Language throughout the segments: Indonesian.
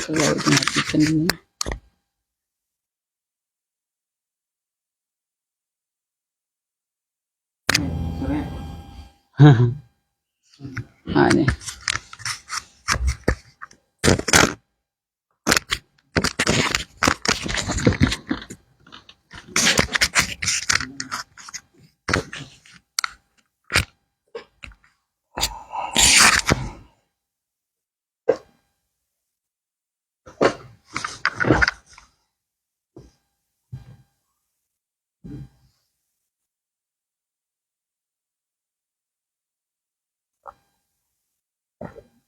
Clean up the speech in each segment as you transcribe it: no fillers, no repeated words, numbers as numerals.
Kalau dimatikan ini. Nah, ini.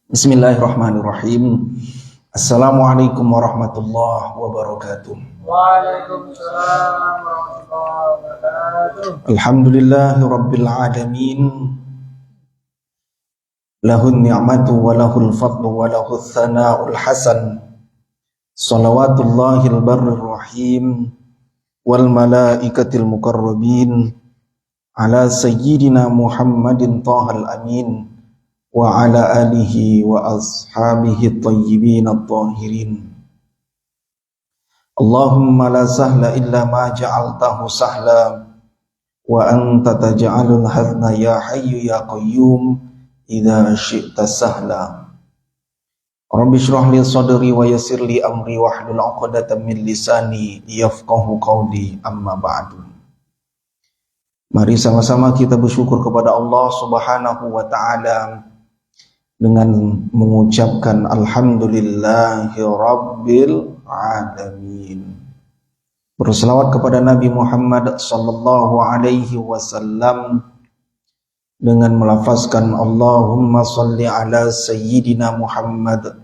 Bismillahirrahmanirrahim. Assalamualaikum warahmatullahi wabarakatuh. Waalaikumsalam warahmatullahi wabarakatuh. Alhamdulillahi rabbil alamin. Lahun ni'matu wa lahul fadlu wa lahul thana'ul hasan. Salawatullahil barrir rahim wal malaikatil mukarrabin ala sayyidina Muhammadin tahal amin wa ala alihi wa ashabihi tayyibin at-tahirin. Allahumma la sahla illa ma ja'altahu sahla wa anta taj'alul hazna ya hayyu ya qayyum idza syi'ta sahla. Rabbi shrah li sadri wa yassir li amri wahlul 'uqdatam min lisani yafqahu qawli, amma ba'du. Mari sama-sama kita bersyukur kepada Allah Subhanahu wa taala dengan mengucapkan alhamdulillahi rabbil alamin. Berselawat kepada Nabi Muhammad sallallahu alaihi wasallam dengan melafazkan Allahumma salli ala sayyidina Muhammad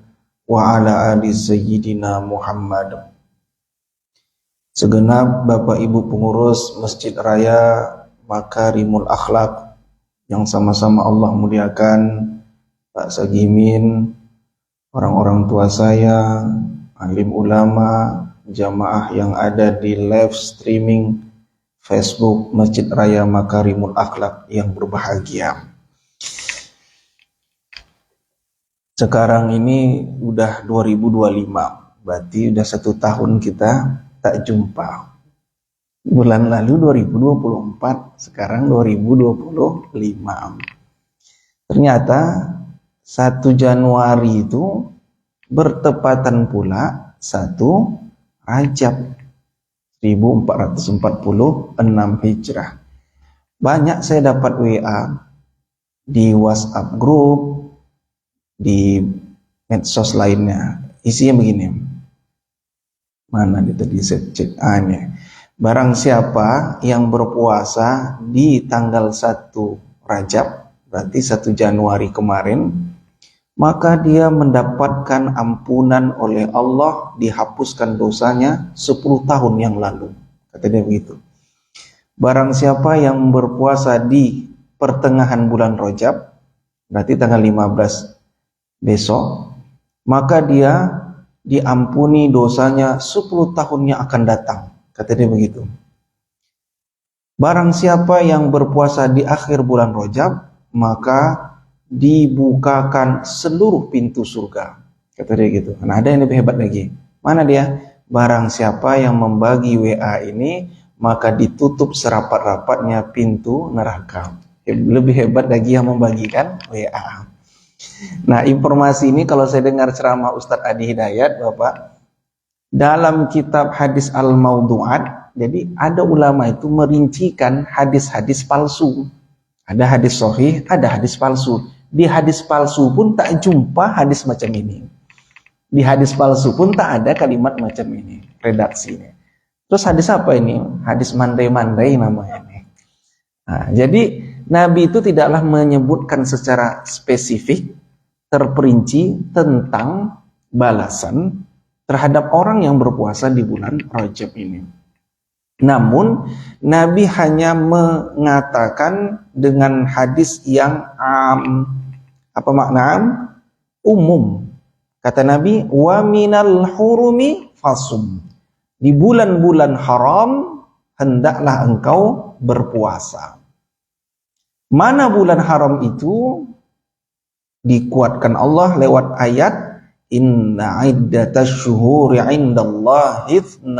wa ala ali sayyidina Muhammad. Segenap Bapak Ibu pengurus Masjid Raya Makarimul Akhlak yang sama-sama Allah muliakan, Pak Sagimin, orang-orang tua saya, alim ulama, jamaah yang ada di live streaming Facebook Masjid Raya Makarimul Akhlak yang berbahagia. Sekarang ini udah 2025, berarti udah 1 tahun kita tak jumpa. Bulan lalu 2024, sekarang 2025. Ternyata 1 Januari itu bertepatan pula 1 Rajab 1446 Hijrah. Banyak saya dapat WA di WhatsApp grup, di medsos lainnya. Isinya begini. Mana dia tadi saya cek A-nya. Barang siapa yang berpuasa di tanggal 1 Rajab, berarti 1 Januari kemarin, maka dia mendapatkan ampunan oleh Allah, dihapuskan dosanya 10 tahun yang lalu. Kata dia begitu. Barang siapa yang berpuasa di pertengahan bulan Rajab, berarti tanggal 15 besok, maka dia diampuni dosanya 10 tahun yang akan datang. Kata dia begitu. Barang siapa yang berpuasa di akhir bulan Rajab, maka dibukakan seluruh pintu surga. Kata dia gitu. Nah, ada yang lebih hebat lagi. Mana dia? Barang siapa yang membagi WA ini, maka ditutup serapat-rapatnya pintu neraka. Lebih hebat lagi yang membagikan WA. Nah, informasi ini kalau saya dengar ceramah Ustadz Adi Hidayat, Bapak, dalam kitab hadis al-mawdu'at, jadi ada ulama itu merincikan hadis-hadis palsu. Ada hadis sahih, ada hadis palsu. Di hadis palsu pun tak jumpa hadis macam ini. Di hadis palsu pun tak ada kalimat macam ini, redaksinya. Terus hadis apa ini? Hadis mandai-mandai namanya ini. Nah, jadi Nabi itu tidaklah menyebutkan secara spesifik terperinci tentang balasan terhadap orang yang berpuasa di bulan Rajab ini. Namun Nabi hanya mengatakan dengan hadis yang apa makna umum. Kata Nabi, wa minal hurumi fasum. Di bulan-bulan haram hendaklah engkau berpuasa. Mana bulan haram itu? Dikuatkan Allah lewat ayat inna iddatash syuhuri 'indallahi 12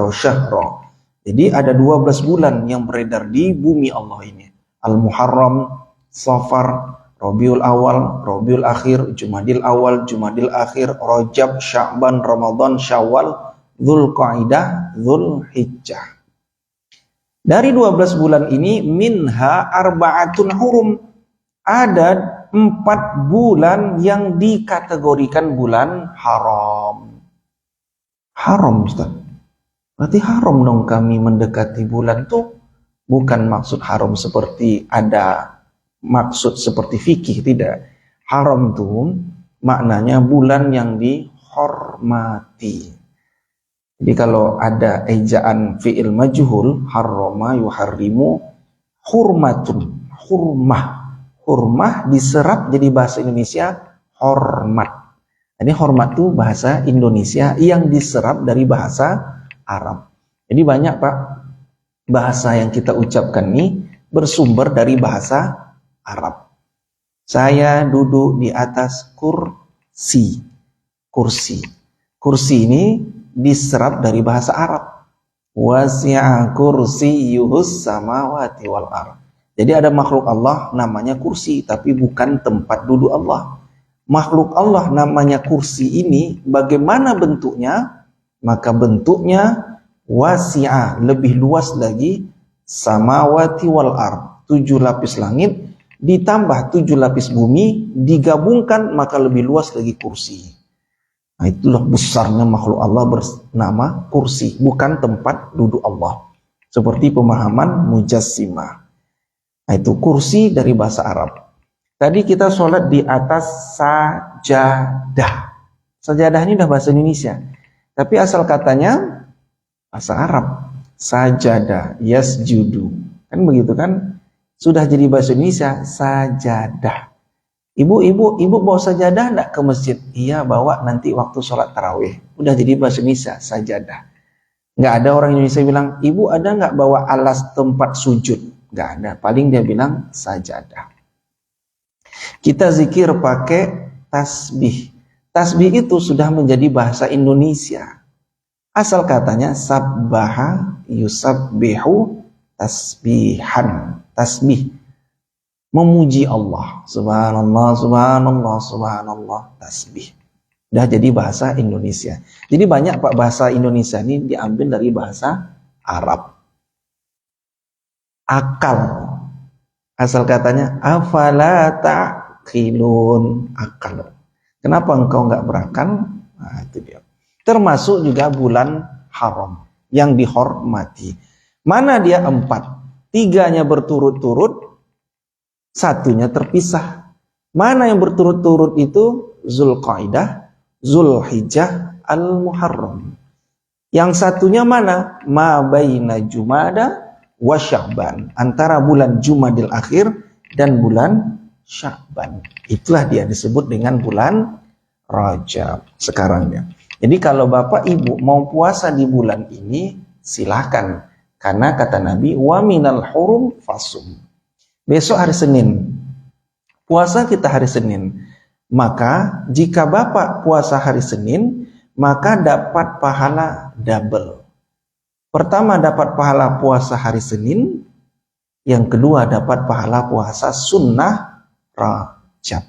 syahra. Jadi ada 12 bulan yang beredar di bumi Allah ini. Al-Muharram, Safar, Rabiul Awal, Rabiul Akhir, Jumadil Awal, Jumadil Akhir, Rajab, Sya'ban, Ramadan, Syawal, Dzulqa'dah, Dzulhijjah. Dari 12 bulan ini minha arba'atun hurum. Ada 4 bulan yang dikategorikan bulan haram. Haram, Ustaz. Berarti haram dong kami mendekati bulan tuh. Bukan maksud haram seperti ada maksud seperti fikih, tidak. Haram tuh maknanya bulan yang dihormati. Jadi kalau ada ejaan fi'il majhul, harrama yuharrimu, hurmatun, hurmah. Hurmah diserap jadi bahasa Indonesia hormat. Jadi hormat itu bahasa Indonesia yang diserap dari bahasa Arab. Jadi banyak Pak bahasa yang kita ucapkan ini bersumber dari bahasa Arab. Saya duduk di atas kursi. Kursi ini diserap dari bahasa Arab. Wasi'a kursiyyuhus samawati wal ardh. Jadi ada makhluk Allah namanya kursi, tapi bukan tempat duduk Allah. Makhluk Allah namanya kursi ini bagaimana bentuknya? Maka bentuknya wasi'ah, lebih luas lagi, samawati wal ardh, 7 lapis langit ditambah 7 lapis bumi digabungkan maka lebih luas lagi kursi. Nah, itulah besarnya makhluk Allah bernama kursi, bukan tempat duduk Allah. Seperti pemahaman Mujassimah. Nah, itu kursi dari bahasa Arab. Tadi kita sholat di atas sajadah. Sajadah ini udah bahasa Indonesia. Tapi asal katanya bahasa Arab. Sajadah, yasjudu. Kan begitu kan? Sudah jadi bahasa Indonesia, sajadah. Ibu bawa sajadah enggak ke masjid? Iya, bawa nanti waktu sholat tarawih. Udah jadi bahasa Indonesia, sajadah. Nggak ada orang Indonesia bilang, ibu ada nggak bawa alas tempat sujud? Nggak ada. Paling dia bilang sajadah. Kita zikir pakai tasbih. Tasbih itu sudah menjadi bahasa Indonesia. Asal katanya sabbaha yusabbihu tasbihan. Tasbih. Memuji Allah. Subhanallah, subhanallah, subhanallah. Tasbih. Sudah jadi bahasa Indonesia. Jadi banyak Pak bahasa Indonesia ini diambil dari bahasa Arab. Akal. Asal katanya afala ta'qilun, akal. Kenapa engkau enggak berakal? Nah, itu dia. Termasuk juga bulan haram yang dihormati. Mana dia 4? 3-nya berturut-turut, 1-nya terpisah. Mana yang berturut-turut itu? Dzulqa'dah, Dzulhijjah, Al-Muharram. Yang 1-nya mana? Ma baina Jumada wa Sya'ban, antara bulan Jumadil Akhir dan bulan Sya'ban. Itulah dia disebut dengan bulan Rajab sekarang ya. Jadi kalau Bapak Ibu mau puasa di bulan ini silakan, karena kata Nabi wa minal hurum fasum. Besok hari Senin. Puasa kita hari Senin. Maka jika Bapak puasa hari Senin, maka dapat pahala double. Pertama dapat pahala puasa hari Senin, yang kedua dapat pahala puasa sunnah Rajab.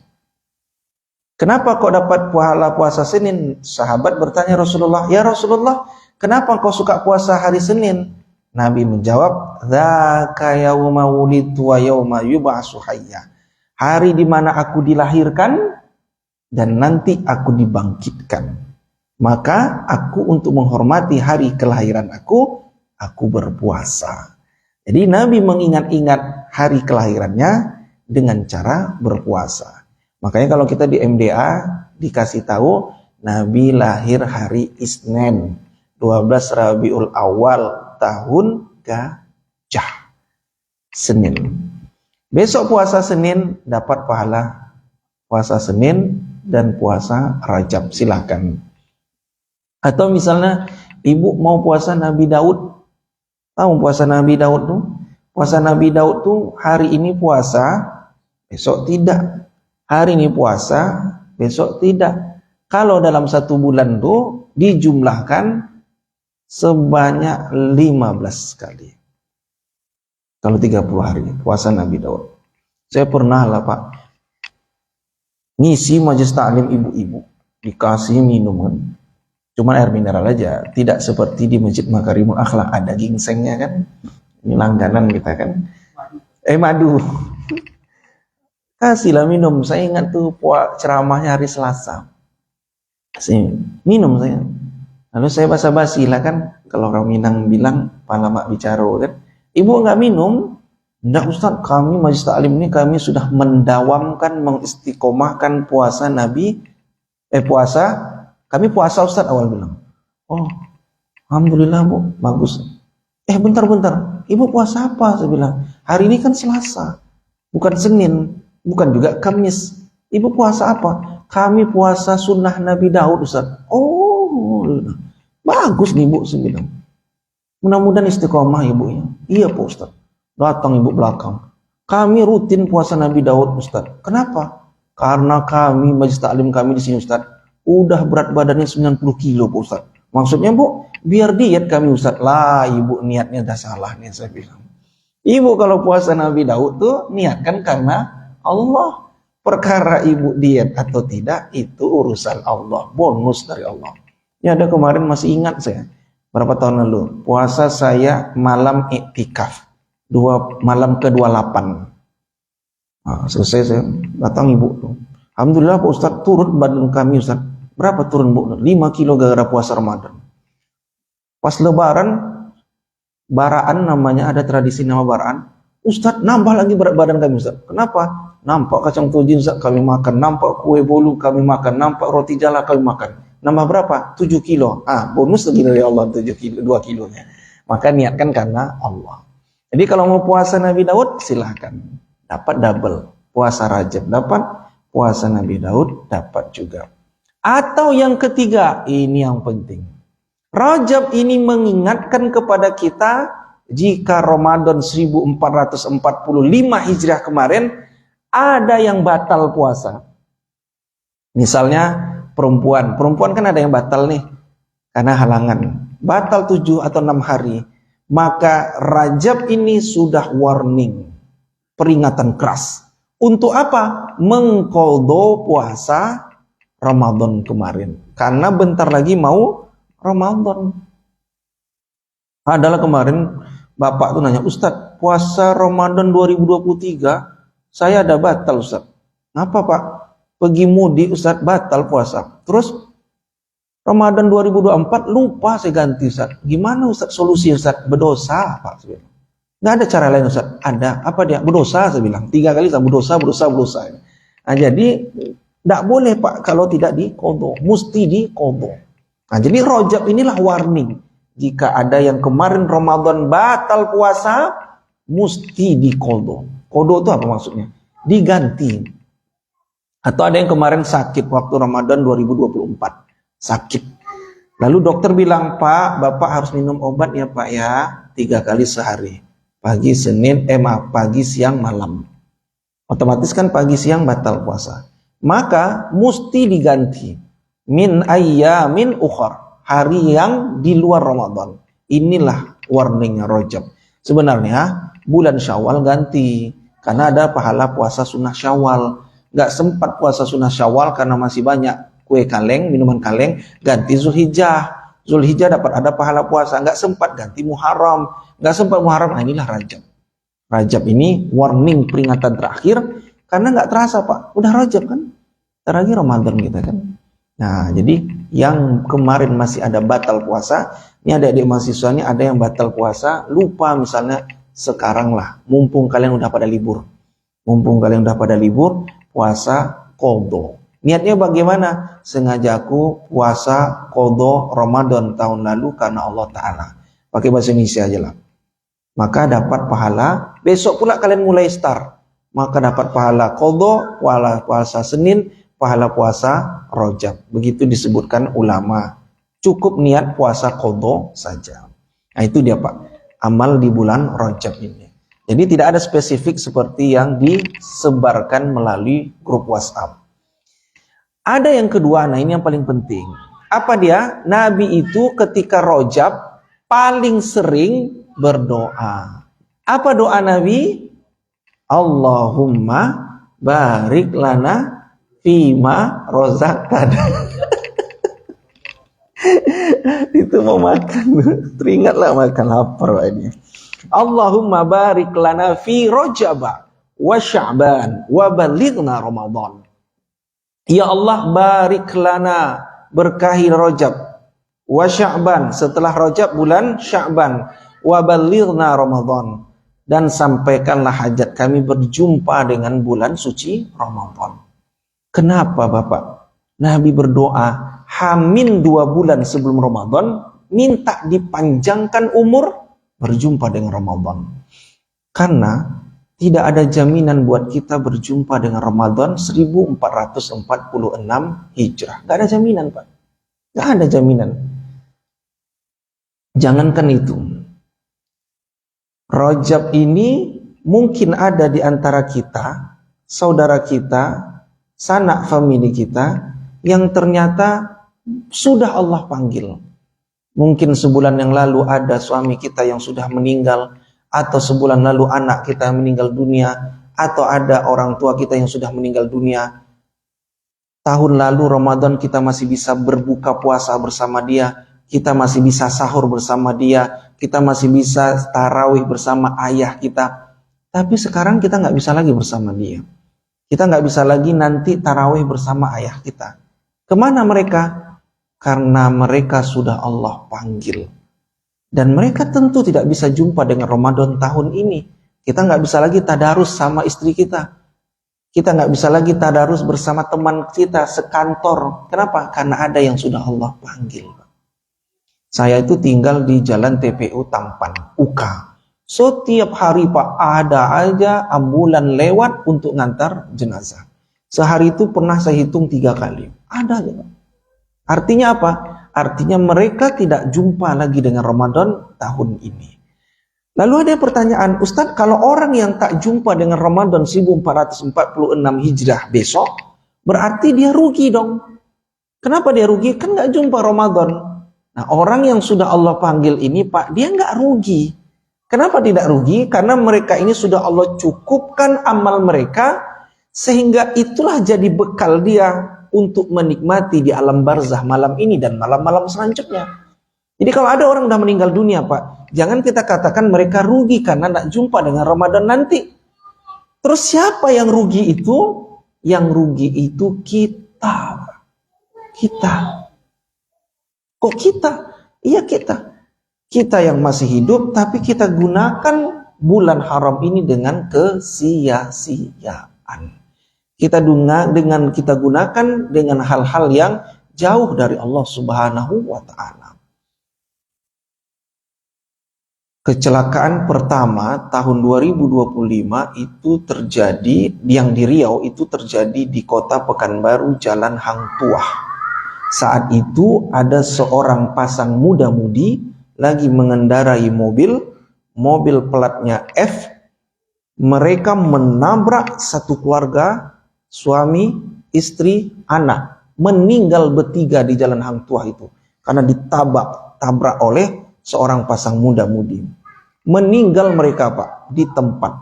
Kenapa kok dapat pahala puasa Senin? Sahabat bertanya Rasulullah, ya Rasulullah, kenapa kau suka puasa hari Senin? Nabi menjawab, dzaka yauma wulidtu wa yauma yub'atsu hayya. Hari di mana aku dilahirkan dan nanti aku dibangkitkan. Maka aku untuk menghormati hari kelahiran aku berpuasa. Jadi Nabi mengingat-ingat hari kelahirannya dengan cara berpuasa. Makanya kalau kita di MDA dikasih tahu Nabi lahir hari Isnin 12 Rabiul Awal tahun Gajah, Senin. Besok puasa Senin dapat pahala puasa Senin dan puasa Rajab, silakan. Atau misalnya ibu mau puasa Nabi Daud, tahu puasa Nabi Daud tuh? Puasa Nabi Daud tuh hari ini puasa, besok tidak. Hari ini puasa, besok tidak. Kalau dalam satu bulan tuh dijumlahkan sebanyak 15 kali. Kalau 30 hari puasa Nabi Daud. Saya pernah lah Pak, ngisi majelis taklim ibu-ibu, dikasih minuman. Cuman air mineral aja, tidak seperti di Masjid Makarimul Akhlak ada gingsengnya kan. Ini langganan kita kan. Madu. Kasihlah minum. Saya ingat tuh ceramahnya hari Selasa. Kasih minum saya. Lalu saya basa-basi lah kan. Kalau orang Minang bilang pala mak bicara kan. Ibu enggak minum? Enggak Ustaz, kami majelis taklim ini kami sudah mendawamkan, mengistiqomahkan puasa Nabi. Kami puasa Ustaz, awal bilang. Oh, alhamdulillah Bu, bagus. Bentar. Ibu puasa apa? Saya bilang. Hari ini kan Selasa, bukan Senin. Bukan juga Kamis. Ibu puasa apa? Kami puasa sunnah Nabi Daud Ustaz. Oh, bagus nih Bu, saya bilang. Mudah-mudahan istiqomah ibunya. Iya Pak Ustaz. Datang ibu belakang. Kami rutin puasa Nabi Daud Ustaz. Kenapa? Karena kami majelis taklim kami di sini Ustaz, udah berat badannya 90 kilo Pak Ustaz. Maksudnya Bu, biar diet kami Ustaz. Lah ibu niatnya udah salah nih saya bilang. Ibu kalau puasa Nabi Daud tuh niatkan karena Allah. Perkara ibu diet atau tidak itu urusan Allah, bonus dari Allah. Ya ada kemarin masih ingat saya, berapa tahun lalu puasa saya malam iktikaf malam ke-28. Selesai saya datang ibu tuh. Alhamdulillah Pak Ustaz, turun badan kami Ustaz. Berapa turun Bu? 5 kilo gara-gara puasa Ramadan. Pas lebaran, baraan namanya, ada tradisi nama baraan. Ustaz nambah lagi berat badan kami Ustaz. Kenapa? Nampak kacang tojin Ustaz kami makan, nampak kue bolu kami makan, nampak roti jala kami makan. Nambah berapa? 7 kilo. Bonus lagi dari Allah 7 kilo, 2 kilonya. Maka niatkan karena Allah. Jadi kalau mau puasa Nabi Daud silahkan. Dapat double. Puasa Rajab dapat, puasa Nabi Daud dapat juga. Atau yang ketiga, ini yang penting. Rajab ini mengingatkan kepada kita jika Ramadan 1445 Hijriah kemarin ada yang batal puasa. Misalnya perempuan kan ada yang batal nih karena halangan. Batal 7 atau 6 hari. Maka Rajab ini sudah warning, peringatan keras. Untuk apa? Mengqadha puasa Ramadan kemarin. Karena bentar lagi mau Ramadan. Adalah kemarin bapak tuh nanya, Ustadz, puasa Ramadan 2023 saya ada batal Ustadz. Ngapa Pak? Pergi mudik Ustadz, batal puasa. Terus Ramadan 2024 lupa saya ganti Ustadz. Gimana Ustadz solusi Ustadz? Berdosa Pak. Nggak ada cara lain Ustadz. Ada. Apa dia? Berdosa saya bilang. 3 kali saya berdosa. Nah jadi nggak boleh Pak kalau tidak diqadha. Mesti diqadha. Nah jadi Rajab inilah warning. Jika ada yang kemarin Ramadan batal puasa, mesti diqadha. Qadha itu apa maksudnya? Diganti. Atau ada yang kemarin sakit waktu Ramadan 2024. Sakit. Lalu dokter bilang, Pak, Bapak harus minum obat ya Pak ya, 3 kali sehari. Pagi, pagi, siang, malam. Otomatis kan pagi, siang batal puasa. Maka mesti diganti. Min ayyamin ukhar. Hari yang di luar Ramadan. Inilah warningnya Rajab. Sebenarnya bulan Syawal ganti. Karena ada pahala puasa sunnah Syawal. Gak sempat puasa sunnah Syawal karena masih banyak kue kaleng, minuman kaleng, ganti Zulhijjah. Zulhijjah dapat ada pahala puasa, nggak sempat ganti Muharram, nggak sempat Muharram. Nah inilah Rajab. Rajab ini warning, peringatan terakhir, karena nggak terasa Pak, udah Rajab kan, lagi Ramadan kita kan. Nah jadi yang kemarin masih ada batal puasa, ini adik-adik mahasiswa ini ada yang batal puasa, lupa misalnya sekarang lah, mumpung kalian udah pada libur, puasa qadha. Niatnya bagaimana? Sengaja aku puasa qadha Ramadan tahun lalu karena Allah Ta'ala. Pakai bahasa Indonesia aja lah. Maka dapat pahala. Besok pula kalian mulai start. Maka dapat pahala qadha, pahala puasa Senin, pahala puasa Rajab. Begitu disebutkan ulama. Cukup niat puasa qadha saja. Nah itu dia Pak, amal di bulan Rajab ini. Jadi tidak ada spesifik seperti yang disebarkan melalui grup WhatsApp. Ada yang kedua, nah ini yang paling penting. Apa dia? Nabi itu ketika Rajab paling sering berdoa. Apa doa Nabi? Allahumma barik lana fima rozaqtana. Itu mau makan, teringatlah makan lapar ini. Allahumma barik lana fi Rajab wa Sya'ban wa balighna Ramadan. Ya Allah, barik lana, berkahi Rajab wa Sya'ban, setelah Rajab bulan Sya'ban, wa balighna Ramadan, dan sampaikanlah hajat kami berjumpa dengan bulan suci Ramadan. Kenapa Bapak? Nabi berdoa Hamin 2 bulan sebelum Ramadan, minta dipanjangkan umur berjumpa dengan Ramadan. Karena tidak ada jaminan buat kita berjumpa dengan Ramadan 1446 Hijrah. Gak ada jaminan Pak. Gak ada jaminan. Jangankan itu. Rajab ini mungkin ada di antara kita, saudara kita, sanak famili kita, yang ternyata sudah Allah panggil. Mungkin sebulan yang lalu ada suami kita yang sudah meninggal, atau sebulan lalu anak kita yang meninggal dunia, atau ada orang tua kita yang sudah meninggal dunia. Tahun lalu Ramadan kita masih bisa berbuka puasa bersama dia, kita masih bisa sahur bersama dia, kita masih bisa tarawih bersama ayah kita. Tapi sekarang kita nggak bisa lagi bersama dia. Kita nggak bisa lagi nanti tarawih bersama ayah kita. Kemana mereka? Karena mereka sudah Allah panggil. Dan mereka tentu tidak bisa jumpa dengan Ramadan tahun ini. Kita nggak bisa lagi tadarus sama istri kita. Kita nggak bisa lagi tadarus bersama teman kita sekantor. Kenapa? Karena ada yang sudah Allah panggil. Saya itu tinggal di Jalan TPU Tampan, UK. Setiap hari Pak, ada aja ambulan lewat untuk ngantar jenazah. Sehari itu pernah saya hitung 3 kali. Ada aja Pak. Artinya apa? Artinya mereka tidak jumpa lagi dengan Ramadan tahun ini. Lalu ada pertanyaan, Ustadz, kalau orang yang tak jumpa dengan Ramadan 1446 Hijrah besok, berarti dia rugi dong. Kenapa dia rugi? Kan nggak jumpa Ramadan. Nah, orang yang sudah Allah panggil ini Pak, dia nggak rugi. Kenapa tidak rugi? Karena mereka ini sudah Allah cukupkan amal mereka, sehingga itulah jadi bekal dia untuk menikmati di alam barzah malam ini dan malam-malam selanjutnya. Jadi kalau ada orang sudah meninggal dunia Pak, jangan kita katakan mereka rugi karena tidak jumpa dengan Ramadan nanti. Terus siapa yang rugi itu? Yang rugi itu kita. Kita. Kok kita? Iya kita. Kita yang masih hidup, tapi kita gunakan bulan haram ini dengan kesia-siaan. Kita gunakan dengan hal-hal yang jauh dari Allah Subhanahu wa Ta'ala. Kecelakaan pertama tahun 2025 itu terjadi yang di Riau, itu terjadi di kota Pekanbaru, Jalan Hang Tuah. Saat itu ada seorang pasang muda-mudi lagi mengendarai mobil platnya F. Mereka menabrak satu keluarga, suami, istri, anak, meninggal bertiga di Jalan Hang Tuah itu karena ditabrak oleh seorang pasang muda-mudi. Meninggal mereka Pak di tempat.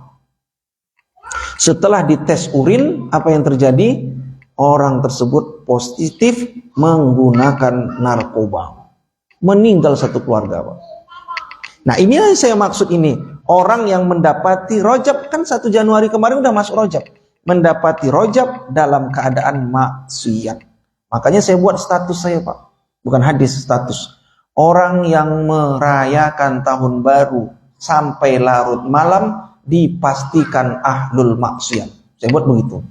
Setelah dites urin, apa yang terjadi? Orang tersebut positif menggunakan narkoba. Meninggal satu keluarga Pak. Nah, ini yang saya maksud ini. Orang yang mendapati Rajab, kan 1 Januari kemarin udah masuk Rajab. Mendapati Rajab dalam keadaan maksiat. Makanya saya buat status saya Pak. Bukan hadis, status. Orang yang merayakan tahun baru sampai larut malam dipastikan ahlul maksiat. Saya buat begitu.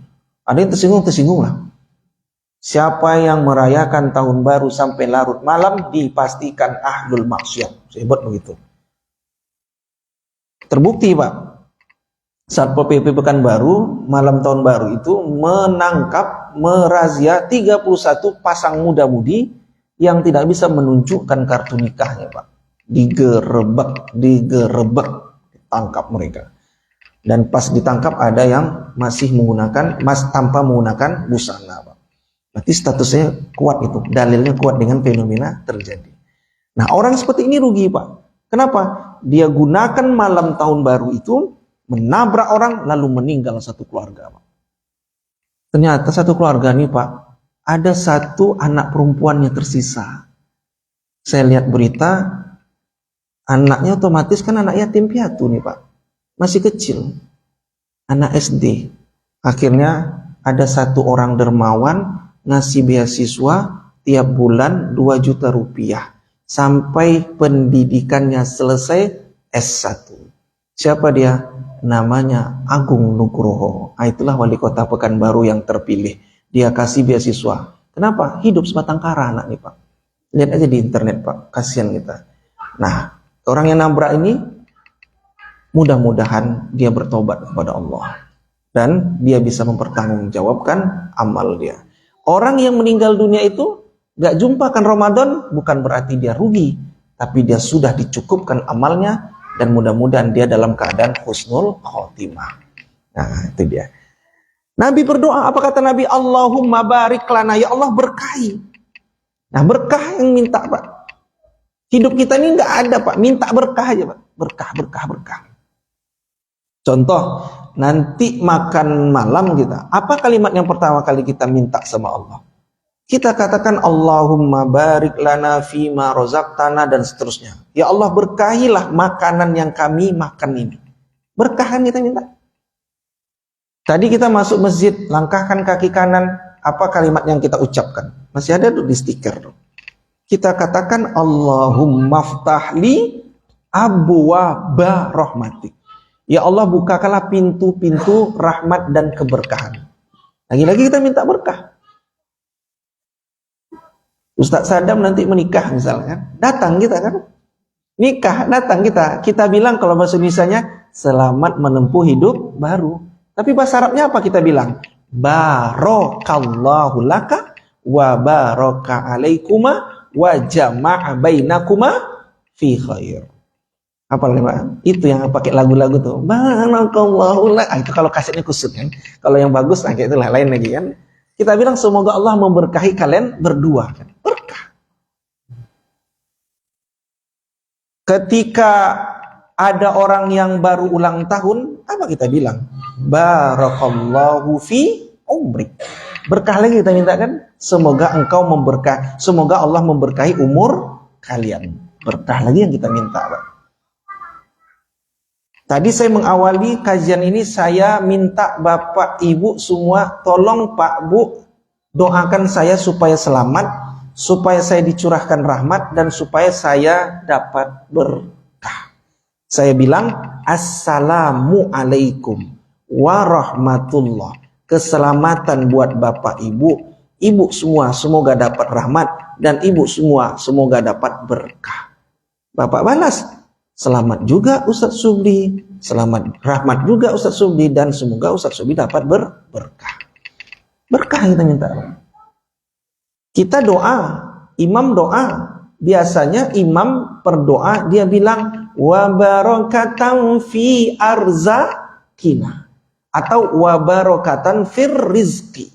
Ada yang tersinggung lah. Siapa yang merayakan tahun baru sampai larut malam dipastikan ahlul maksiat. Hebat begitu. Terbukti Pak, Satpol PP Pekanbaru malam tahun baru itu menangkap, merazia 31 pasang muda-mudi yang tidak bisa menunjukkan kartu nikahnya Pak. Digerebek, ditangkap mereka. Dan pas ditangkap ada yang masih menggunakan tanpa menggunakan busana Pak. Berarti statusnya kuat itu, dalilnya kuat dengan fenomena terjadi. Nah orang seperti ini rugi Pak. Kenapa? Dia gunakan malam tahun baru itu menabrak orang lalu meninggal satu keluarga Pak. Ternyata satu keluarga nih Pak, ada satu anak perempuannya tersisa. Saya lihat berita, anaknya otomatis kan anak yatim piatu nih Pak, masih kecil, anak SD. Akhirnya ada satu orang dermawan ngasih beasiswa tiap bulan 2 juta rupiah sampai pendidikannya selesai S1. Siapa dia? Namanya Agung Nugroho. Itulah wali kota Pekanbaru yang terpilih. Dia kasih beasiswa. Kenapa? Hidup sebatang kara anak nih Pak. Lihat aja di internet Pak, kasihan kita. Nah, orang yang nabrak ini mudah-mudahan dia bertobat kepada Allah dan dia bisa mempertanggungjawabkan amal dia. Orang yang meninggal dunia itu gak jumpakan Ramadan bukan berarti dia rugi, tapi dia sudah dicukupkan amalnya dan mudah-mudahan dia dalam keadaan husnul khotimah. Nah, itu dia. Nabi berdoa, apa kata Nabi? Allahumma barik lana, ya Allah berkahi. Nah, berkah yang minta Pak. Hidup kita ini gak ada Pak, minta berkah aja Pak. Berkah. Contoh, nanti makan malam kita, apa kalimat yang pertama kali kita minta sama Allah? Kita katakan Allahumma barik lana fima rozaqtana dan seterusnya. Ya Allah berkahilah makanan yang kami makan ini. Berkahan kita minta. Tadi kita masuk masjid, langkahkan kaki kanan, apa kalimat yang kita ucapkan? Masih ada tuh di stiker. Kita katakan Allahumma ftahli abwaaba rahmatik. Ya Allah bukakanlah pintu-pintu rahmat dan keberkahan. Lagi-lagi kita minta berkah. Ustaz Sadam nanti menikah misalnya, datang kita kan. Nikah, datang kita. Kita bilang kalau bahasa Indonesianya selamat menempuh hidup baru. Tapi bahasa Arabnya apa kita bilang? Barakallahu laka wa baraka alaikuma wa jama'a bainakuma fi khair. Apa lima? Itu yang pakai lagu-lagu tuh. Barakallahu laka. Itu kalau kasetnya kusut kan. Kalau yang bagus kayak itulah lain lagi kan. Kita bilang semoga Allah memberkahi kalian berdua kan. Berkah. Ketika ada orang yang baru ulang tahun, apa kita bilang? Barakallahu fi umrik. Berkah lagi kita minta kan? Semoga engkau memberkah, semoga Allah memberkahi umur kalian. Berkah lagi yang kita minta, Pak. Tadi saya mengawali kajian ini, saya minta Bapak Ibu semua, tolong Pak Bu doakan saya supaya selamat, supaya saya dicurahkan rahmat, dan supaya saya dapat berkah. Saya bilang assalamu alaikum warahmatullah. Keselamatan buat Bapak Ibu, Ibu semua semoga dapat rahmat, dan Ibu semua semoga dapat berkah. Bapak balas, selamat juga Ustaz Subli, selamat rahmat juga Ustaz Subli, dan semoga Ustaz Subli dapat berkah. Berkah kita minta. Kita doa, imam doa. Biasanya imam berdoa, dia bilang wa barakatan fi arzakina atau wa barakatan fir rizki.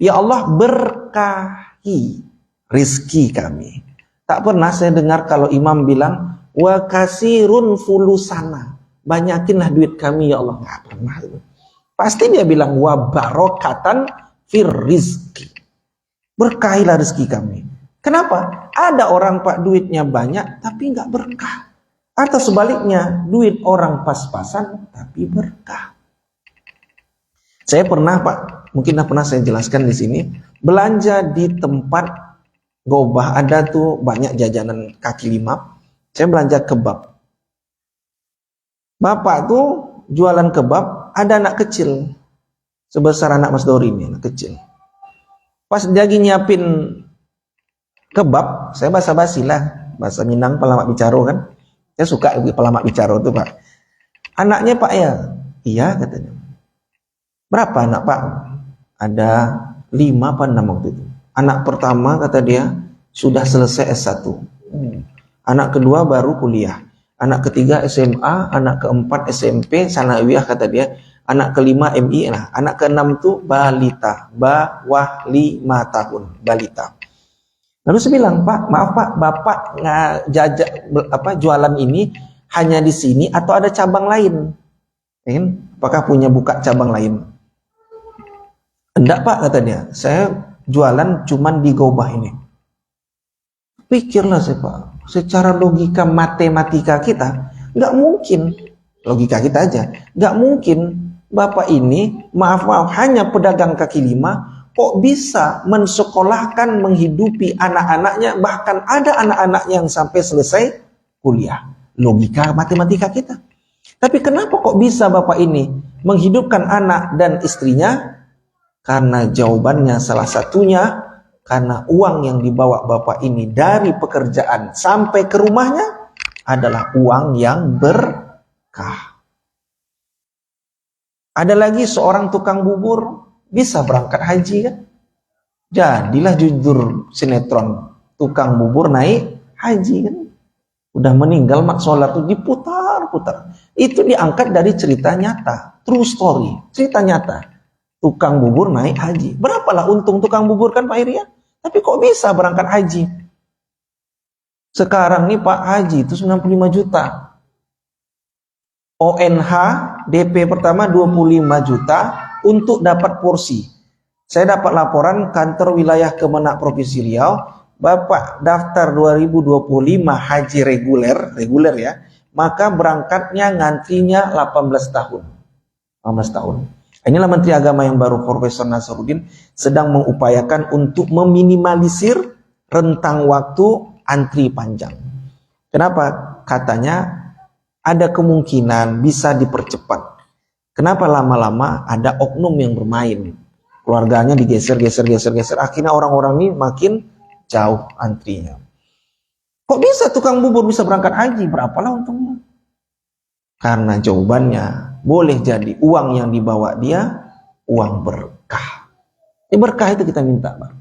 Ya Allah berkahi rizki kami. Tak pernah saya dengar kalau imam bilang wa kasirun fulusana, banyakinlah duit kami ya Allah. Nggak pernah. Pasti dia bilang wa barakatan fir rizki, berkahilah rezeki kami. Kenapa? Ada orang Pak duitnya banyak tapi nggak berkah, atau sebaliknya duit orang pas-pasan tapi berkah. Saya pernah Pak, mungkin pernah saya jelaskan di sini, belanja di tempat Gobah, ada tuh banyak jajanan kaki lima. Saya belanja kebab. Bapak tuh jualan kebab, ada anak kecil. sebesar anak Mas Dori ini, anak kecil. Pas dia lagi nyiapin kebab, saya basa-basi lah, bahasa Minang pelamak bicaro kan. Saya suka pelamak bicaro tuh Pak. Anaknya Pak ya? Iya katanya. Berapa anak Pak? Ada 5 apa 6 waktu itu. Anak pertama kata dia sudah selesai S1. Anak kedua baru kuliah. Anak ketiga SMA, anak keempat SMP, sanawiyah kata dia. Anak kelima MI, nah anak keenam tuh balita, bawah 5 tahun, balita. Lalu saya bilang, Pak, maaf Pak, Bapak jualan ini hanya di sini atau ada cabang lain? Apakah punya buka cabang lain? Enggak Pak, kata dia, saya jualan cuman di Gobah ini. Pikirlah saya Pak, secara logika matematika kita, nggak mungkin, logika kita aja, nggak mungkin Bapak ini, maaf, hanya pedagang kaki lima, kok bisa mensekolahkan, menghidupi anak-anaknya, bahkan ada anak-anak yang sampai selesai kuliah. Logika matematika kita. Tapi kenapa kok bisa Bapak ini menghidupkan anak dan istrinya? Karena jawabannya salah satunya, karena uang yang dibawa Bapak ini dari pekerjaan sampai ke rumahnya adalah uang yang berkah. Ada lagi seorang tukang bubur bisa berangkat haji kan? Jadilah judul sinetron tukang bubur naik haji kan? Udah meninggal mak solar tuh diputar-putar. Itu diangkat dari cerita nyata, true story, cerita nyata. Tukang bubur naik haji. Berapalah untung tukang bubur kan Pak Iria? Tapi kok bisa berangkat haji? Sekarang nih Pak, haji itu 95 juta. ONH DP pertama 25 juta untuk dapat porsi. Saya dapat laporan kantor wilayah Kemenak Provinsi Riau, Bapak daftar 2025 haji reguler ya, maka berangkatnya ngantrinya 18 tahun. 18 tahun. Inilah Menteri Agama yang baru, Profesor Nasaruddin, sedang mengupayakan untuk meminimalisir rentang waktu antri panjang. Kenapa? Katanya ada kemungkinan bisa dipercepat. Kenapa lama-lama ada oknum yang bermain? Keluarganya digeser. Akhirnya orang-orang ini makin jauh antrinya. Kok bisa tukang bubur bisa berangkat haji? Berapalah untungnya? Karena jawabannya boleh jadi uang yang dibawa dia uang berkah. Berkah itu kita minta, Bang.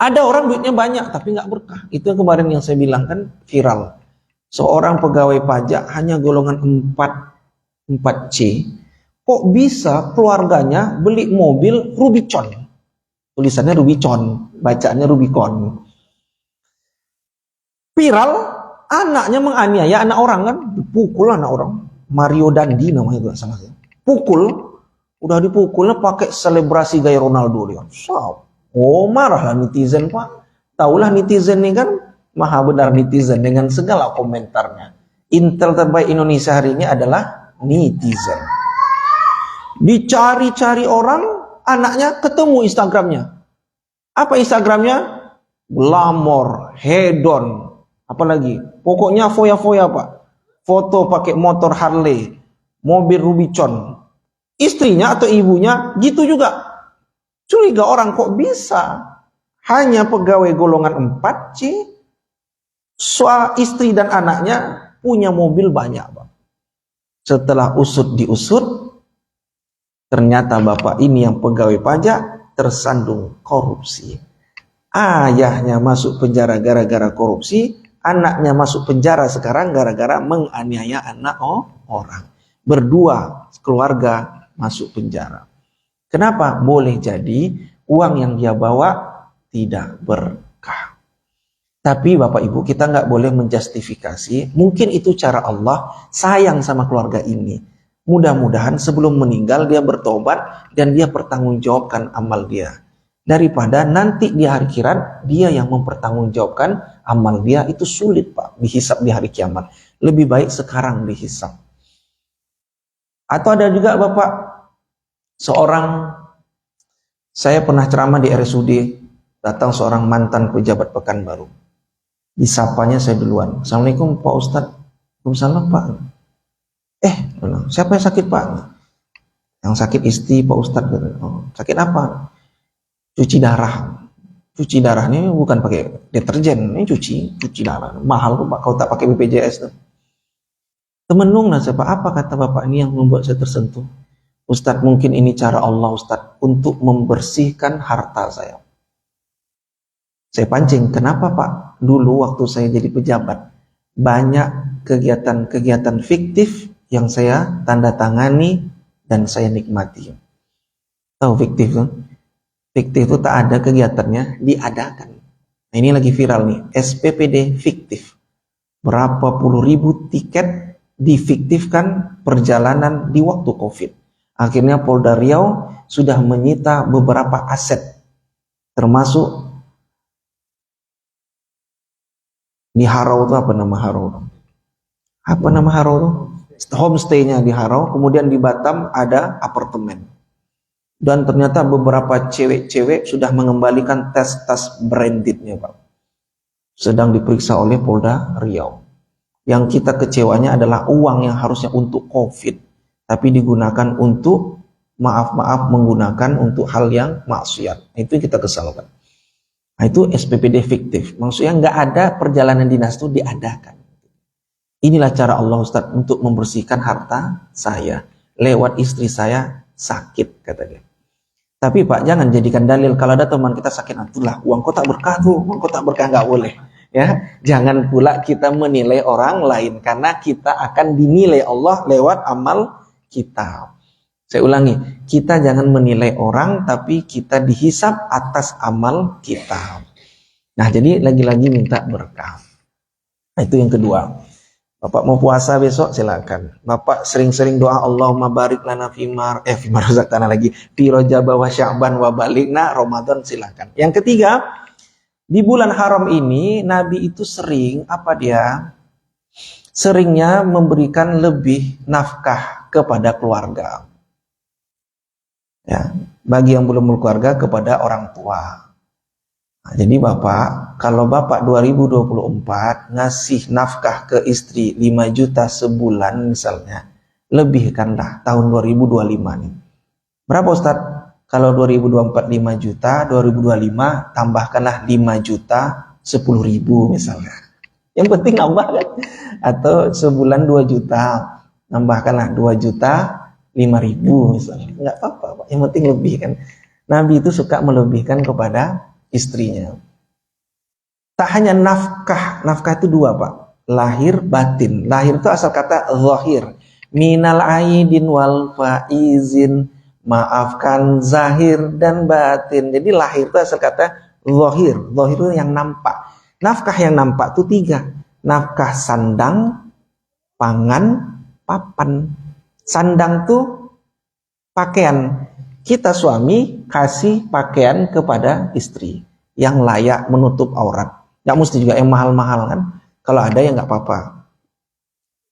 Ada orang duitnya banyak tapi nggak berkah. Itu yang kemarin yang saya bilang kan viral. Seorang pegawai pajak hanya golongan 4C, kok bisa keluarganya beli mobil Rubicon? Tulisannya Rubicon, bacaannya Rubicon. Viral, anaknya menganiaya anak orang kan, dipukul anak orang. Mario Dandi namanya itu salah saya. Pukul, udah dipukulnya pakai selebrasi gaya Ronaldo dia. Oh marahlah netizen Pak. Taulah netizen ini kan maha benar netizen dengan segala komentarnya. Intel terbaik Indonesia hari ini adalah netizen. Dicari-cari orang, anaknya ketemu Instagramnya. Apa Instagramnya? Glamor, hedon, apalagi. Pokoknya foya-foya Pak. Foto pakai motor Harley, mobil Rubicon. Istrinya atau ibunya gitu juga. Curiga orang kok bisa. Hanya pegawai golongan 4C, istri dan anaknya punya mobil banyak Bang. Setelah diusut, ternyata bapak ini yang pegawai pajak tersandung korupsi. Ayahnya masuk penjara gara-gara korupsi, anaknya masuk penjara sekarang gara-gara menganiaya anak orang. Berdua keluarga masuk penjara. Kenapa? Boleh jadi uang yang dia bawa tidak berkah. Tapi Bapak Ibu, kita nggak boleh menjustifikasi. Mungkin itu cara Allah sayang sama keluarga ini. Mudah-mudahan sebelum meninggal dia bertobat dan dia pertanggungjawabkan amal dia. Daripada nanti di hari kiamat dia yang mempertanggungjawabkan amal dia, itu sulit Pak dihisab di hari kiamat. Lebih baik sekarang dihisab. Atau ada juga Bapak, saya pernah ceramah di RSUD, datang seorang mantan pejabat Pekanbaru. Disapanya saya duluan. Assalamualaikum Pak Ustadz. Waalaikumsalam Pak. Siapa yang sakit Pak? Yang sakit istri Pak Ustadz, oh, sakit apa? Cuci darah. Cuci darah ini bukan pakai deterjen, ini cuci darah. Mahal tuh Pak, kalau tak pakai BPJS tuh. Temenung lah siapa, apa kata Bapak ini yang membuat saya tersentuh? Ustadz, mungkin ini cara Allah Ustadz untuk membersihkan harta saya. Saya pancing, kenapa Pak? Dulu waktu saya jadi pejabat, banyak kegiatan-kegiatan fiktif yang saya tanda tangani dan saya nikmati. Tahu fiktif tuh? Fiktif itu tak ada kegiatannya, diadakan. Nah, ini lagi viral nih, SPPD fiktif. Berapa puluh ribu tiket difiktifkan perjalanan di waktu Covid. Akhirnya Polda Riau sudah menyita beberapa aset, termasuk di Harau itu apa nama Harau? Apa nama Harau itu? Homestay-nya di Harau, kemudian di Batam ada apartemen. Dan ternyata beberapa cewek-cewek sudah mengembalikan tas-tas brandednya Pak. Sedang diperiksa oleh Polda Riau. Yang kita kecewanya adalah uang yang harusnya untuk Covid, tapi digunakan untuk maaf-maaf menggunakan untuk hal yang maksiat. Itu yang kita kesalkan. Nah, itu SPPD fiktif. Maksudnya nggak ada perjalanan dinas itu diadakan. Inilah cara Allah Ustadz untuk membersihkan harta saya. Lewat istri saya sakit, kata dia. Tapi Pak, jangan jadikan dalil kalau ada teman kita sakit, itulah uang kau tak berkah tuh, uang kau tak berkah, nggak boleh. Ya, jangan pula kita menilai orang lain karena kita akan dinilai Allah lewat amal kita. Saya ulangi, kita jangan menilai orang tapi kita dihisab atas amal kita. Nah, jadi lagi-lagi minta berkah. Nah, itu yang kedua. Bapak mau puasa besok silakan. Bapak sering-sering doa Allahumma barik lana fimar razaqtana lagi fi Rajab wa Sya'ban wa balikna Ramadan, silakan. Yang ketiga, di bulan haram ini Nabi itu seringnya memberikan lebih nafkah kepada keluarga. Ya, bagi yang belum berkeluarga kepada orang tua. Nah, jadi Bapak, kalau Bapak 2024 ngasih nafkah ke istri 5 juta sebulan misalnya, lebihkanlah tahun 2025 nih. Berapa Ustadz? Kalau 2024 5 juta, 2025 tambahkanlah 5 juta 10 ribu misalnya. Yang penting nambah kan? Atau sebulan 2 juta, tambahkanlah 2 juta 5 ribu misalnya. Enggak apa-apa Pak, yang penting lebih kan. Nabi itu suka melebihkan kepada istrinya. Tak hanya nafkah itu dua Pak, lahir batin. Lahir itu asal kata zahir, minal aidin wal faizin, maafkan zahir dan batin. Jadi lahir itu asal kata zahir itu yang nampak. Nafkah yang nampak itu 3, nafkah sandang, pangan, papan. Sandang tuh pakaian. Kita suami kasih pakaian kepada istri yang layak menutup aurat. Nggak mesti juga yang mahal-mahal kan. Kalau ada ya nggak apa-apa.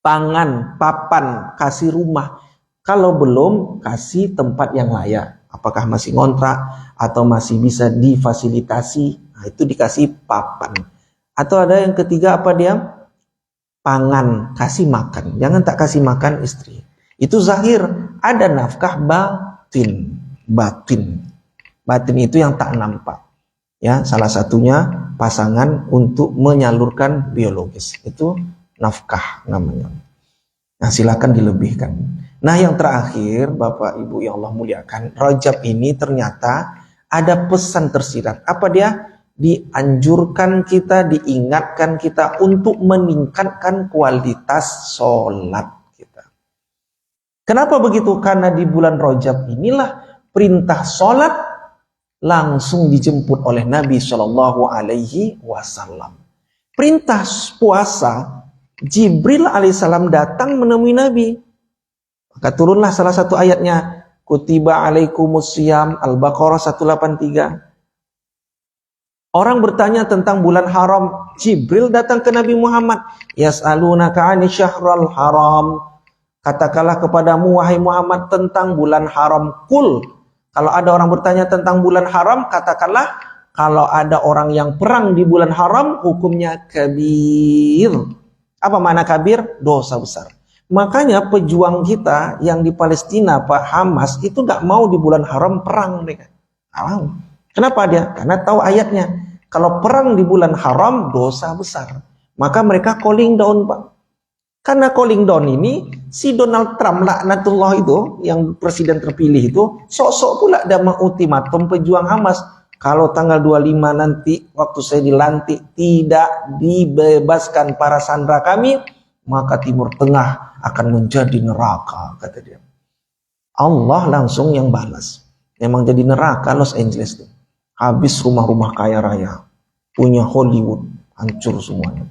Pangan, papan, kasih rumah. Kalau belum, kasih tempat yang layak. Apakah masih ngontrak atau masih bisa difasilitasi. Nah, itu dikasih papan. Atau ada yang ketiga apa dia? Pangan, kasih makan. Jangan tak kasih makan istri. Itu zahir. Ada nafkah batin. Batin itu yang tak nampak. Ya, salah satunya pasangan untuk menyalurkan biologis. Itu nafkah namanya. Nah, silakan dilebihkan. Nah, yang terakhir, Bapak Ibu yang Allah muliakan, Rajab ini ternyata ada pesan tersirat. Apa dia? Dianjurkan kita, diingatkan kita untuk meningkatkan kualitas sholat kita. Kenapa begitu? Karena di bulan Rajab inilah perintah sholat langsung dijemput oleh Nabi Shallallahu Alaihi Wasallam. Perintah puasa, Jibril alaihissalam datang menemui Nabi. Maka turunlah salah satu ayatnya, Kutiba alaikumusiyam, Al-Baqarah 183. Orang bertanya tentang bulan haram, Jibril datang ke Nabi Muhammad. Yas'alunaka 'ani syahril haram. Katakanlah kepadamu wahai Muhammad tentang bulan haram. Qul, kalau ada orang bertanya tentang bulan haram, katakanlah kalau ada orang yang perang di bulan haram, hukumnya kabir. Apa makna kabir? Dosa besar. Makanya pejuang kita yang di Palestina, Pak Hamas, itu nggak mau di bulan haram perang mereka. Nggak mau. Kenapa dia? Karena tahu ayatnya. Kalau perang di bulan haram, dosa besar. Maka mereka calling down, Pak. Karena calling down ini, si Donald Trump laknatullah itu, yang presiden terpilih itu, sok-sok pula ada ultimatum pejuang Hamas. Kalau tanggal 25 nanti, waktu saya dilantik, tidak dibebaskan para sandera kami, maka Timur Tengah akan menjadi neraka, kata dia. Allah langsung yang balas. Memang jadi neraka Los Angeles tuh. Habis rumah-rumah kaya raya, punya Hollywood, hancur semuanya.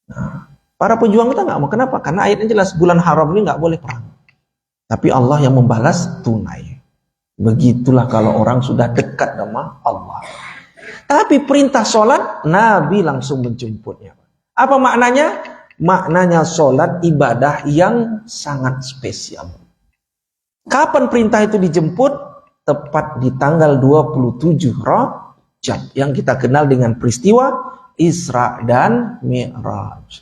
Nah, para pejuang kita nggak mau. Kenapa? Karena ayatnya jelas, bulan haram ini nggak boleh perang. Tapi Allah yang membalas tunai. Begitulah kalau orang sudah dekat sama Allah. Tapi perintah sholat, Nabi langsung menjemputnya. Apa maknanya? Maknanya sholat ibadah yang sangat spesial. Kapan perintah itu dijemput? Tepat di tanggal 27 Rajab yang kita kenal dengan peristiwa Isra dan Mi'raj.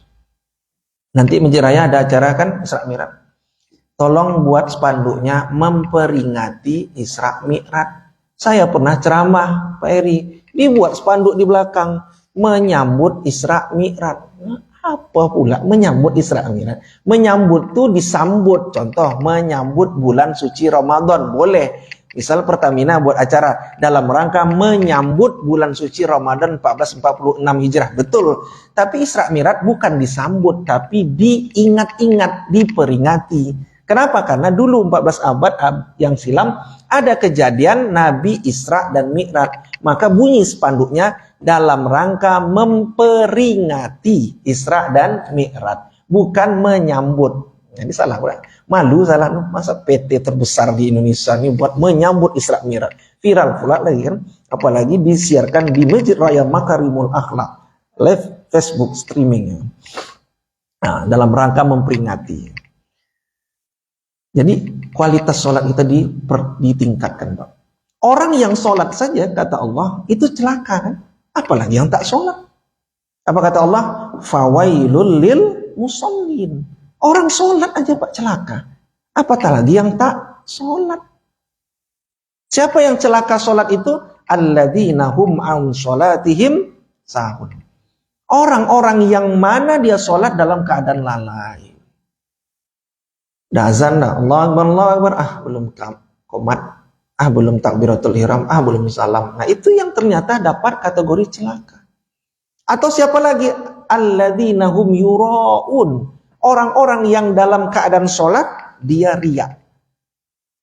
Nanti Masjid Raya ada acara kan Isra Mi'raj. Tolong buat spanduknya memperingati Isra Mi'raj. Saya pernah ceramah Pak Eri, dibuat spanduk di belakang menyambut Isra Mi'raj. Apa pula menyambut Isra Mi'raj? Menyambut tuh disambut. Contoh, menyambut bulan suci Ramadan boleh. Misal Pertamina buat acara dalam rangka menyambut bulan suci Ramadan 1446 Hijrah. Betul. Tapi Isra Mi'raj bukan disambut, tapi diingat-ingat, diperingati. Kenapa? Karena dulu 14 abad yang silam ada kejadian Nabi Isra dan Mi'raj. Maka bunyi spanduknya dalam rangka memperingati Isra dan Mi'raj, bukan menyambut. Jadi salah, malu salah. Masa PT terbesar di Indonesia ini buat menyambut Isra Mi'raj, viral pula lagi kan, apalagi disiarkan di Masjid Raya Makarimul Akhlak, live Facebook streaming. Nah, dalam rangka memperingati. Jadi kualitas sholat kita ditingkatkan, Pak. Orang yang sholat saja kata Allah itu celaka kan, apalagi yang tak sholat. Apa kata Allah? Fawailul lil musallin. Orang sholat aja Pak celaka, apatah lagi yang tak sholat. Siapa yang celaka sholat itu? Alladzina hum an sholatihim sahun. Orang-orang yang mana dia sholat dalam keadaan lalai. Dah azan dah, Allah Akbar, belum qomat, belum takbiratul ihram, belum salam. Nah itu yang ternyata dapat kategori celaka. Atau siapa lagi? Alladzina hum yura'un. Orang-orang yang dalam keadaan sholat, dia riya.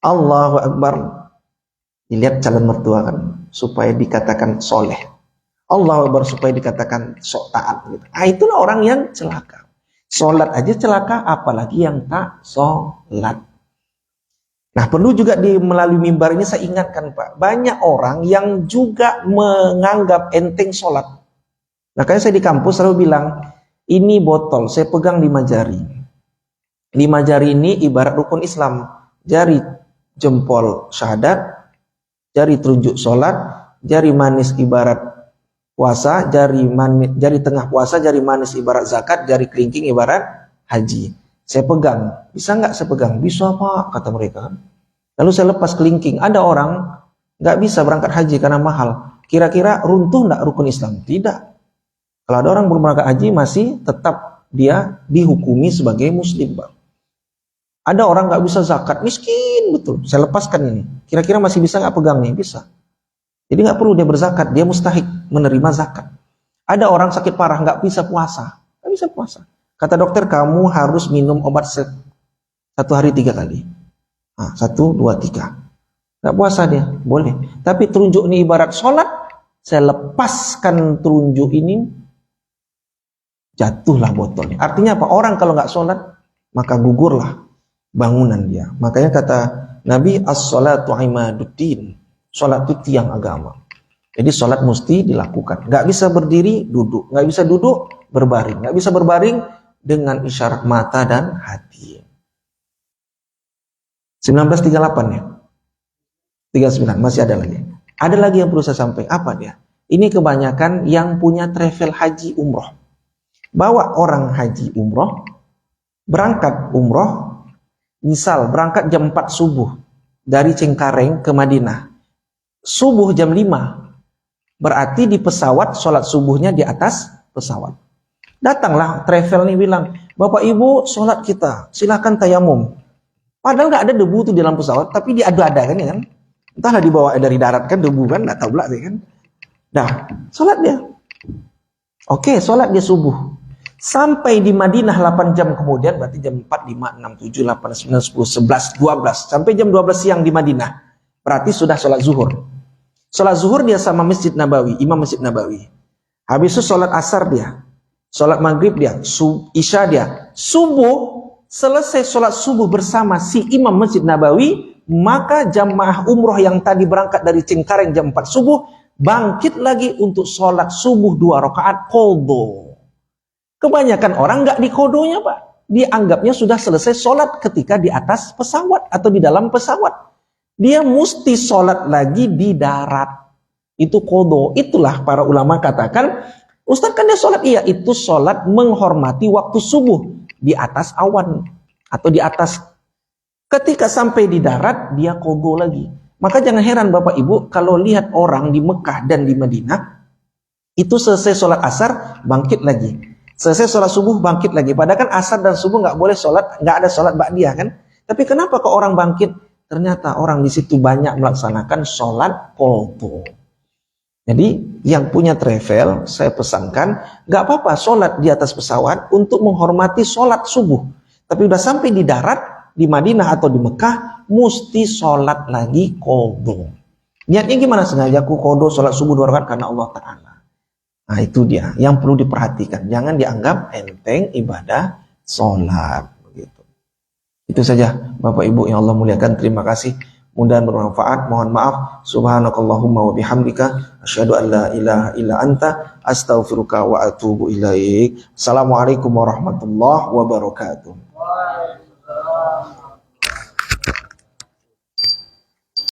Allahu Akbar. Dilihat calon mertua kan, supaya dikatakan soleh. Allahu Akbar supaya dikatakan sok taat. Gitu. Itulah orang yang celaka. Sholat aja celaka, apalagi yang tak sholat. Nah perlu juga melalui mimbar ini saya ingatkan Pak, banyak orang yang juga menganggap enteng sholat. Makanya saya di kampus selalu bilang, ini botol, saya pegang 5 jari. 5 jari ini ibarat rukun Islam. Jari jempol syahadat, jari telunjuk sholat, jari manis ibarat puasa, jari tengah puasa, jari manis ibarat zakat, jari kelingking ibarat haji. Saya pegang. Bisa nggak saya pegang? Bisa Pak, kata mereka. Lalu saya lepas kelingking. Ada orang nggak bisa berangkat haji karena mahal. Kira-kira runtuh nggak rukun Islam? Tidak. Kalau ada orang berangkat haji masih tetap dia dihukumi sebagai muslim, Pak. Ada orang nggak bisa zakat, miskin betul. Saya lepaskan ini. Kira-kira masih bisa nggak pegang nih? Bisa. Jadi nggak perlu dia berzakat, dia mustahik menerima zakat. Ada orang sakit parah nggak bisa puasa, nggak bisa puasa. Kata dokter kamu harus minum obat 1 hari 3 kali. 1, 2, 3. Nggak puasa dia, boleh. Tapi telunjuk ini ibarat sholat. Saya lepaskan telunjuk ini, jatuhlah botolnya. Artinya apa? Orang kalau nggak sholat, maka gugurlah bangunan dia. Makanya kata Nabi, as-sholatu imaduddin. Sholat itu tiang agama. Jadi sholat mesti dilakukan. Nggak bisa berdiri, duduk. Nggak bisa duduk, berbaring. Nggak bisa berbaring dengan isyarat mata dan hati. 1938 ya? 39, masih ada lagi. Ada lagi yang perlu saya sampaikan. Apa dia? Ini kebanyakan yang punya travel haji umroh. Bawa orang haji umroh, berangkat umroh, misal berangkat jam 4 subuh dari Cengkareng ke Madinah, subuh jam 5, berarti di pesawat sholat subuhnya di atas pesawat. Datanglah travel nih bilang, Bapak Ibu sholat kita, silakan tayamum. Padahal nggak ada debu tuh di dalam pesawat, tapi diadu-ada kan ya kan? Entahlah dibawa dari darat kan debu kan, nggak tahu pula sih kan. Dah, sholat dia. Oke, sholat dia subuh. Sampai di Madinah 8 jam kemudian, berarti jam 4, 5, 6, 7, 8, 9, 10, 11, 12. Sampai jam 12 siang di Madinah. Berarti sudah sholat zuhur. Sholat zuhur dia sama Masjid Nabawi, Imam Masjid Nabawi. Habis itu sholat asar dia. Sholat maghrib dia. Isya dia. Subuh, selesai sholat subuh bersama si Imam Masjid Nabawi, maka jamaah umroh yang tadi berangkat dari Cengkareng jam 4 subuh, bangkit lagi untuk sholat subuh 2 rakaat qadha. Kebanyakan orang nggak dikodonya Pak. Dianggapnya sudah selesai sholat ketika di atas pesawat atau di dalam pesawat. Dia mesti sholat lagi di darat. Itu kodo. Itulah para ulama katakan, Ustaz kan dia sholat. Iya, itu sholat menghormati waktu subuh di atas awan atau di atas. Ketika sampai di darat, dia kodo lagi. Maka jangan heran Bapak Ibu kalau lihat orang di Mekah dan di Madinah, itu selesai sholat asar, bangkit lagi. Selesai sholat subuh bangkit lagi. Padahal kan asar dan subuh nggak boleh sholat, nggak ada sholat ba'diyah kan. Tapi kenapa kok orang bangkit? Ternyata orang di situ banyak melaksanakan sholat qadha. Jadi yang punya travel, saya pesankan, nggak apa-apa sholat di atas pesawat untuk menghormati sholat subuh. Tapi udah sampai di darat, di Madinah atau di Mekah, mesti sholat lagi qadha. Niatnya gimana? Sengaja aku qadha sholat subuh 2 rakaat karena Allah Ta'ala. Nah itu dia yang perlu diperhatikan. Jangan dianggap enteng ibadah sholat. Begitu. Itu saja Bapak Ibu yang Allah muliakan. Terima kasih. Mudah-mudahan bermanfaat. Mohon maaf. Subhanakallahumma wa bihamdika. Asyhadu an la ilaha illa anta. Astaghfiruka wa atubu ilaik. Assalamualaikum warahmatullahi wabarakatuh.